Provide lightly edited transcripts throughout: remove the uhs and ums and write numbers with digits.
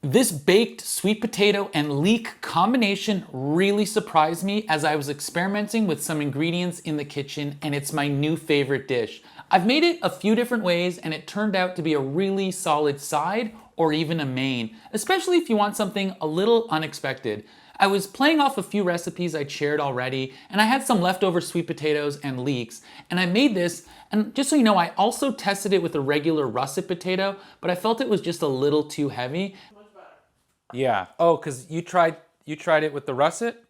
This baked sweet potato and leek combination really surprised me as I was experimenting with some ingredients in the kitchen, and it's my new favorite dish. I've made it a few different ways and it turned out to be a really solid side or even a main, especially if you want something a little unexpected. I was playing off a few recipes I'd shared already, and I had some leftover sweet potatoes and leeks, and I made this, and just so you know, I also tested it with a regular russet potato, but I felt it was just a little too heavy. Yeah. Oh, because you tried it with the russet?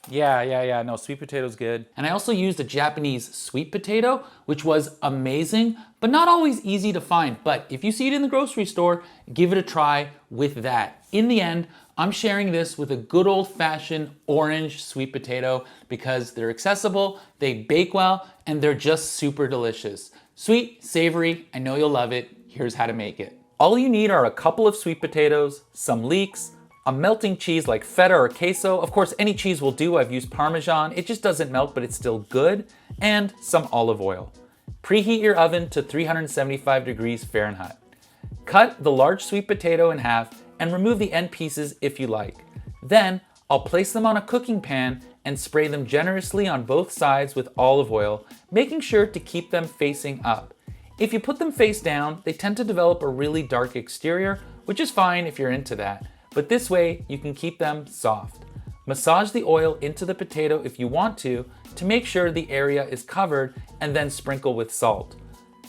Yeah. No, sweet potato's good. And I also used a Japanese sweet potato, which was amazing, but not always easy to find. But if you see it in the grocery store, give it a try with that. In the end, I'm sharing this with a good old-fashioned orange sweet potato because they're accessible, they bake well, and they're just super delicious. Sweet, savory, I know you'll love it. Here's how to make it. All you need are a couple of sweet potatoes, some leeks, a melting cheese like feta or queso. Of course, any cheese will do. I've used Parmesan. It just doesn't melt, but it's still good. And some olive oil. Preheat your oven to 375 degrees Fahrenheit. Cut the large sweet potato in half and remove the end pieces if you like. Then I'll place them on a cooking pan and spray them generously on both sides with olive oil, making sure to keep them facing up. If you put them face down, they tend to develop a really dark exterior, which is fine if you're into that. But this way, you can keep them soft. Massage the oil into the potato if you want to make sure the area is covered, and then sprinkle with salt.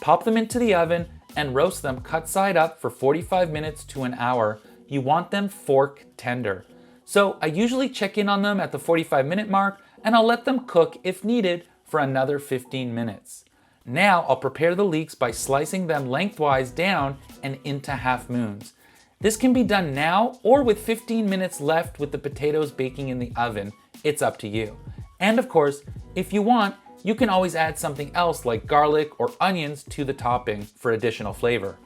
Pop them into the oven and roast them cut side up for 45 minutes to an hour. You want them fork tender. So I usually check in on them at the 45-minute mark, and I'll let them cook if needed for another 15 minutes. Now I'll prepare the leeks by slicing them lengthwise down and into half moons. This can be done now or with 15 minutes left with the potatoes baking in the oven. It's up to you. And of course, if you want, you can always add something else like garlic or onions to the topping for additional flavor.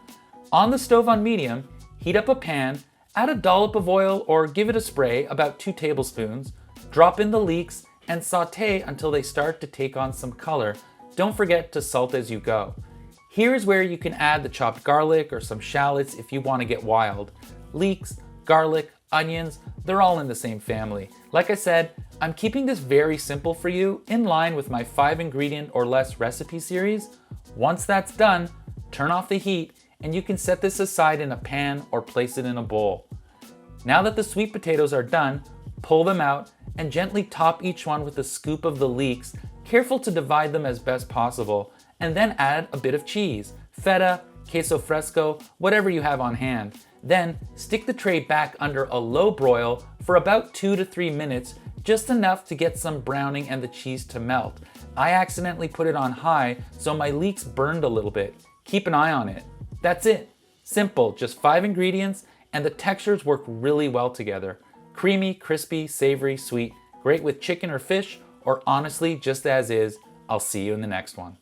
On the stove on medium, heat up a pan, add a dollop of oil or give it a spray, about 2 tablespoons, drop in the leeks and saute until they start to take on some color. Don't forget to salt as you go. Here's where you can add the chopped garlic or some shallots if you want to get wild. Leeks, garlic, onions, they're all in the same family. Like I said, I'm keeping this very simple for you in line with my 5-ingredient or less recipe series. Once that's done, turn off the heat and you can set this aside in a pan or place it in a bowl. Now that the sweet potatoes are done, pull them out and gently top each one with a scoop of the leeks, careful to divide them as best possible, and then add a bit of cheese, feta, queso fresco, whatever you have on hand. Then stick the tray back under a low broil for about 2 to 3 minutes, just enough to get some browning and the cheese to melt. I accidentally put it on high, so my leeks burned a little bit. Keep an eye on it. That's it. Simple, just 5 ingredients, and the textures work really well together. Creamy, crispy, savory, sweet, great with chicken or fish, or honestly, just as is. I'll see you in the next one.